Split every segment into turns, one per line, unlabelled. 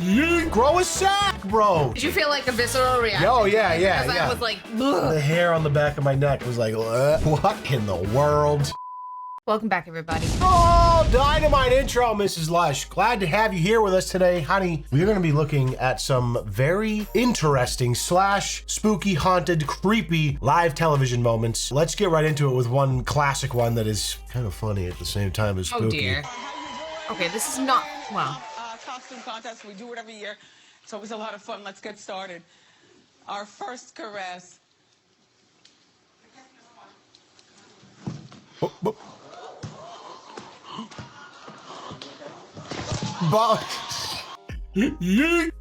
You grow a sack, bro.
Did you feel like a visceral reaction?
Oh, yeah.
Because I was like, ugh.
The hair on the back of my neck was like, what in the world?
Welcome back, everybody.
Oh, dynamite intro, Mrs. Lush. Glad to have you here with us today, honey. We're going to be looking at some very interesting / spooky, haunted, creepy live television moments. Let's get right into it with one classic one that is kind of funny at the same time as spooky.
Oh, dear. Okay, this is not, well.
Costume contest, we do it every year. It's always a lot of fun. Let's get started. Our first caress.
Boop.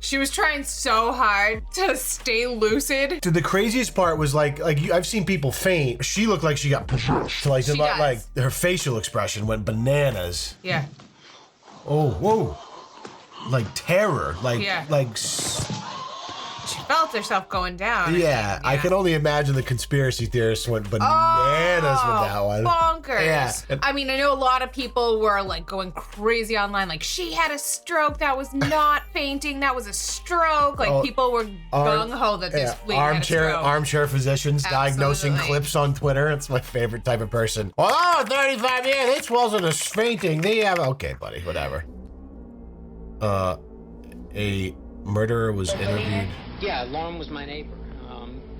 She was trying so hard to stay lucid.
Dude, the craziest part was like I've seen people faint. She looked like she got possessed. Like her facial expression went bananas.
Yeah.
Oh, whoa. Like terror.
She felt herself going down.
Yeah, I can only imagine the conspiracy theorists went bananas with that one.
Bonkers.
Yeah.
I mean, I know a lot of people were like going crazy online, like she had a stroke, that was not fainting, that was a stroke. Like people were gung-ho that this lady had a stroke.
Armchair physicians diagnosing clips on Twitter. It's my favorite type of person. Oh, 35 years, this wasn't a fainting. They have, okay, buddy, whatever. A murderer was interviewed.
Yeah, Lauren was my neighbor.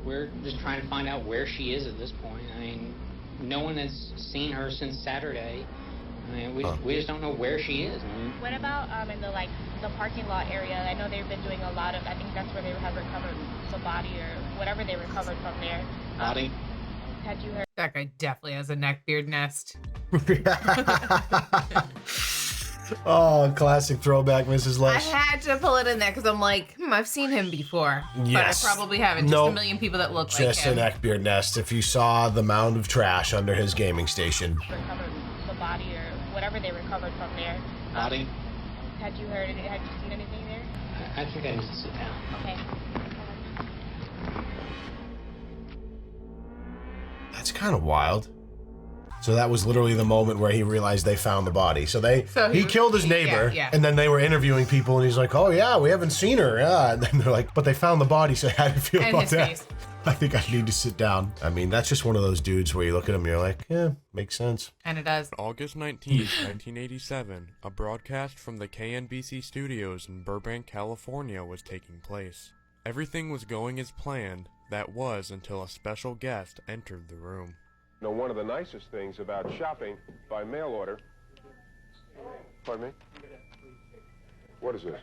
We're just trying to find out where she is at this point. I mean, no one has seen her since Saturday. I mean, we just don't know where she is.
What about in the parking lot area? I know they've been doing a lot of, I think that's where they have recovered the body or whatever they recovered from there.
Body?
Had you heard?
That guy definitely has a neckbeard nest.
Oh, classic throwback, Mrs. Lush.
I had to pull it in there because I'm like, I've seen him before.
Yes.
But I probably haven't. Just a million people that look like him.
Just a neckbeard nest. If you saw the mound of trash under his gaming station.
Recovered the body or whatever they recovered from there.
Body?
Had you heard it? Had you seen anything there?
I think I need to sit down.
Okay.
That's kind of wild. So that was literally the moment where he realized they found the body. So he killed his neighbor, and then they were interviewing people, and he's like, "Oh yeah, we haven't seen her." Yeah, and then they're like, "But they found the body." So how do you feel about that? Face. I think I need to sit down. I mean, that's just one of those dudes where you look at him, and you're like, "Yeah, makes sense."
And it does.
August 19th, 1987, a broadcast from the KNBC studios in Burbank, California was taking place. Everything was going as planned. That was until a special guest entered the room.
You know, one of the nicest things about shopping by mail order. Pardon me? What is this?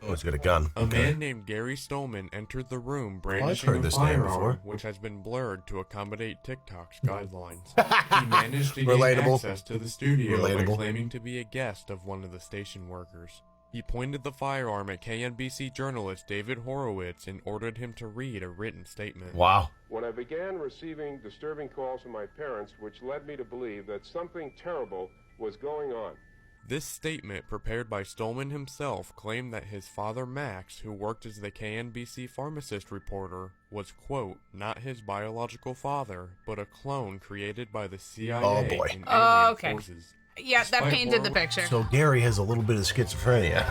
Oh, he's got a gun.
A man named Gary Stolman entered the room brandishing a firearm, which has been blurred to accommodate TikTok's guidelines. He managed to gain access to the studio by claiming to be a guest of one of the station workers. He pointed the firearm at KNBC journalist David Horowitz and ordered him to read a written statement.
Wow.
When I began receiving disturbing calls from my parents, which led me to believe that something terrible was going on.
This statement, prepared by Stolman himself, claimed that his father Max, who worked as the KNBC pharmacist reporter, was, quote, not his biological father, but a clone created by the CIA and alien forces.
Yeah, that painted the picture.
So Gary has a little bit of schizophrenia.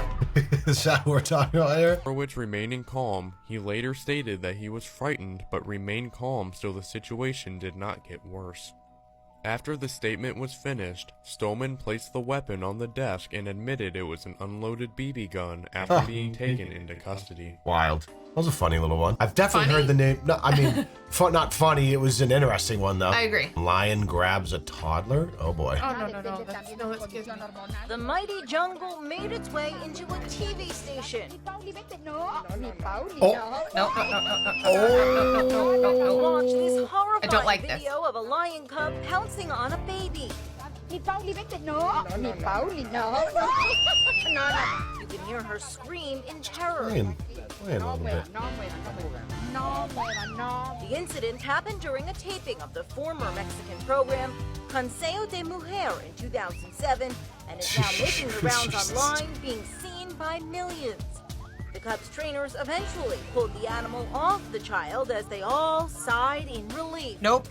Is that what we're talking about here?
Horowitz remaining calm, he later stated that he was frightened but remained calm so the situation did not get worse. After the statement was finished, Stolman placed the weapon on the desk and admitted it was an unloaded BB gun after being taken into custody.
Wild. That was a funny little one. I've definitely heard the name. No, I mean, not funny. It was an interesting one, though.
I agree.
Lion grabs a toddler? Oh, boy.
Oh, no. That's good.
The mighty jungle made its way into a TV station. Watch this horrifying video of a lion cub pouncing on a baby. You can hear her scream in terror.
Playing a little bit.
The incident happened during a taping of the former Mexican program Consejo de Mujer in 2007 and is now making the rounds online, being seen by millions. The Cubs trainers eventually pulled the animal off the child as they all sighed in relief.
Nope.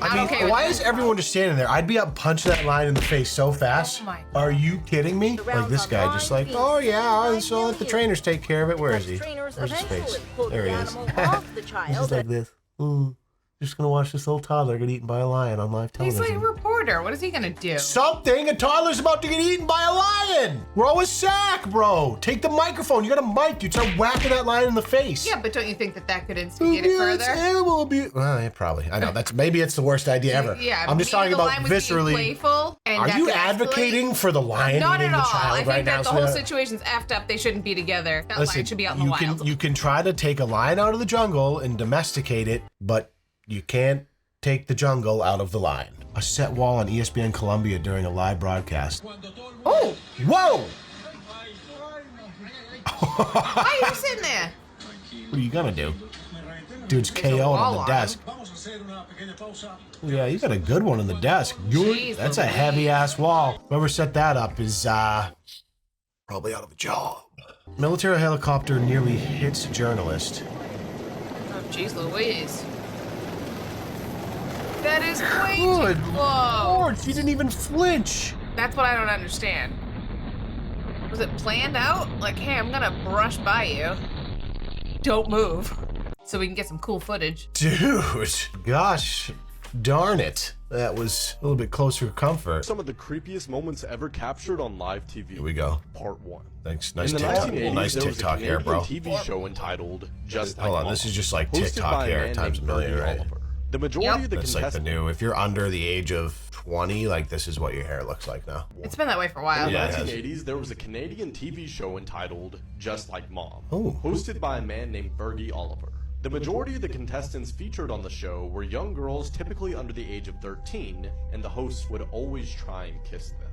I mean, why is everyone just standing there? I'd be up punching that lion in the face so fast.
Oh my.
Are you kidding me? Like this guy just like, oh yeah, I'll let the trainers take care of it. Where is he? Where's his face? There he is. He's just like this. Just gonna watch this little toddler get eaten by a lion on live television.
He's like a reporter. What is he gonna do?
Something. A toddler's about to get eaten by a lion. Row a sack, bro. Take the microphone. You got a mic. You start whacking that lion in the face.
Yeah, but don't you think that could instigate it further?
It's animal abuse. Well, yeah, probably. I know. Maybe it's the worst idea ever.
Yeah,
I'm just talking about viscerally.
Playful and
are you advocating for the lion eating the child right now?
I think that the whole situation's effed up. They shouldn't be together. That lion should be out in the wild.
You can try to take a lion out of the jungle and domesticate it, but you can't take the jungle out of the lion. A set wall on ESPN Colombia during a live broadcast.
Oh!
Whoa!
Why are you sitting there?
What are you gonna do? Dude's KO'd on the desk. Yeah, you got a good one on the desk. That's a heavy-ass wall. Whoever set that up is, probably out of a job. Military helicopter nearly hits journalist.
Oh, jeez Louise. That is way
Good
too close.
Lord, she didn't even flinch.
That's what I don't understand. Was it planned out? Like, hey, I'm gonna brush by you. Don't move. So we can get some cool footage.
Dude, gosh darn it. That was a little bit closer to comfort.
Some of the creepiest moments ever captured on live TV.
Here we go.
Part 1.
Thanks. Nice TikTok hair, bro.
TV show entitled Just Like
Hold on,
Mom,
this is just like TikTok hair times a million, right?
Oliver. The majority of the
That's like the new, if you're under the age of 20, like this is what your hair looks like now.
It's been that way for a while.
In the 1980s, there was a Canadian TV show entitled Just Like Mom, hosted by a man named Fergie Oliver. The majority of the contestants featured on the show were young girls typically under the age of 13, and the hosts would always try and kiss them.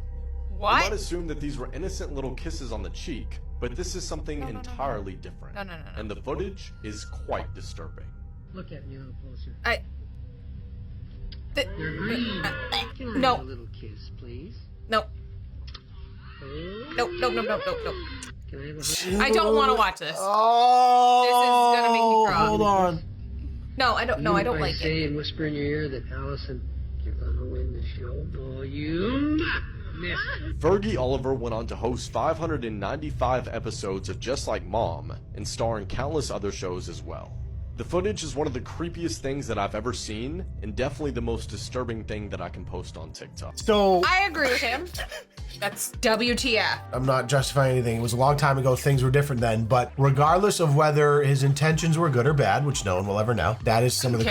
What?
You might assume that these were innocent little kisses on the cheek, but this is something entirely different.
No.
And the footage is quite disturbing.
Look at me a little closer.
No.
A little kiss, please.
No. No.
Can I have a
I don't want to watch this.
Oh,
this is gonna make me cry.
Hold on.
No, I don't. No, I don't like it.
Say and whisper in your ear that Allison, you're gonna win the show. Oh, you missed.
Fergie Oliver went on to host 595 episodes of Just Like Mom and star in countless other shows as well. The footage is one of the creepiest things that I've ever seen, and definitely the most disturbing thing that I can post on TikTok.
So
I agree with him. That's WTF.
I'm not justifying anything. It was a long time ago. Things were different then. But regardless of whether his intentions were good or bad, which no one will ever know, that is some of the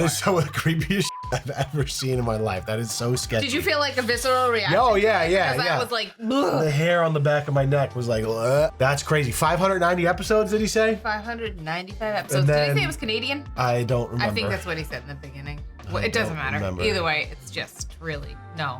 some of the creepiest shit I've ever seen in my life. That is so sketchy.
Did you feel like a visceral reaction?
Oh yeah.
Because that was like, ugh.
The hair on the back of my neck was like, ugh. That's crazy. 590 episodes, did he say?
595 episodes. Did he say it was Canadian?
I don't remember.
I think that's what he said in the beginning. Well, it doesn't matter. Either way, it's just really no.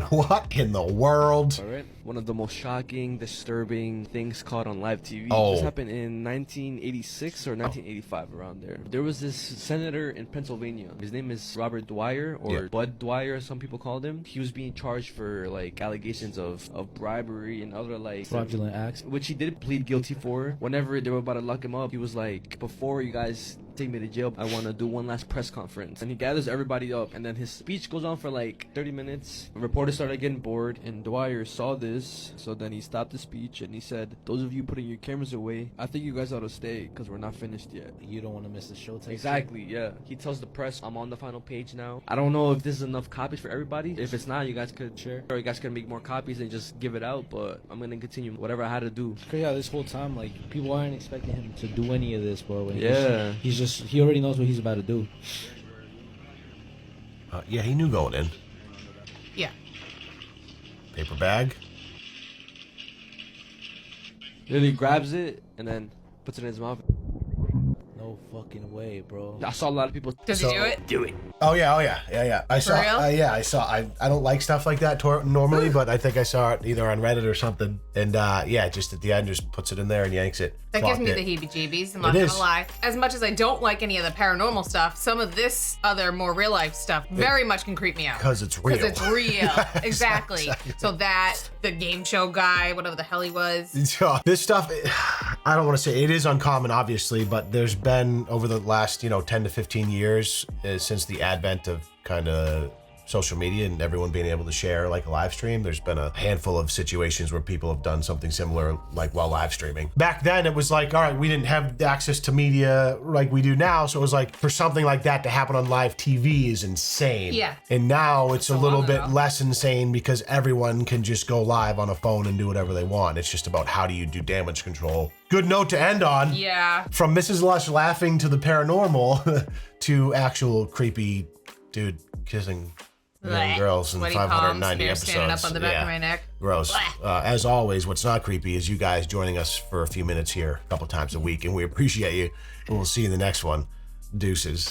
What in the world?
All right. One of the most shocking, disturbing things caught on live TV.
Oh.
This happened in 1986 or 1985, around there. There was this senator in Pennsylvania. His name is Robert Dwyer, or Bud Dwyer, as some people called him. He was being charged for like allegations of bribery and other like
fraudulent acts,
which he did plead guilty for. Whenever they were about to lock him up, he was like, before you guys take me to jail, I want to do one last press conference. And he gathers everybody up, and then his speech goes on for like 30 minutes. Reporters started getting bored, and Dwyer saw this, so then he stopped the speech and he said, those of you putting your cameras away, I think you guys ought to stay because we're not finished yet.
You don't want to miss the show.
Exactly, yeah. He tells the press, I'm on the final page now. I don't know if this is enough copies for everybody. If it's not, you guys could share, or you guys can make more copies and just give it out, but I'm gonna continue whatever I had to do.
Yeah, this whole time, like, people aren't expecting him to do any of this, bro.
Yeah.
He already knows what he's about to do.
Yeah, he knew going in.
Yeah.
Paper bag.
Then he grabs it and then puts it in his mouth.
No fucking way, bro.
I saw a lot of people.
Does he do it?
Do it.
Oh yeah. I saw. I saw. I don't like stuff like that normally, but I think I saw it either on Reddit or something. And just at the end, just puts it in there and yanks it.
That gives me the heebie-jeebies. I'm not gonna lie. As much as I don't like any of the paranormal stuff, some of this other more real life stuff very much can creep me out.
Because it's real.
Because it's real. Exactly. So that the game show guy, whatever the hell he was.
This stuff, I don't want to say it is uncommon, obviously, but there's been over the last, 10 to 15 years since the advent of kind of social media and everyone being able to share like a live stream, there's been a handful of situations where people have done something similar like while live streaming. Back then it was like, all right, we didn't have access to media like we do now, so it was like for something like that to happen on live TV is insane.
Yeah.
And now it's a little bit less insane because everyone can just go live on a phone and do whatever they want. It's just about how do you do damage control. Good note to end on.
Yeah.
From Mrs. Lush laughing to the paranormal to actual creepy dude kissing young girls in 590 episodes.
Standing up on the back of my neck.
Gross. As always, what's not creepy is you guys joining us for a few minutes here a couple times a week, and we appreciate you. And we'll see you in the next one. Deuces.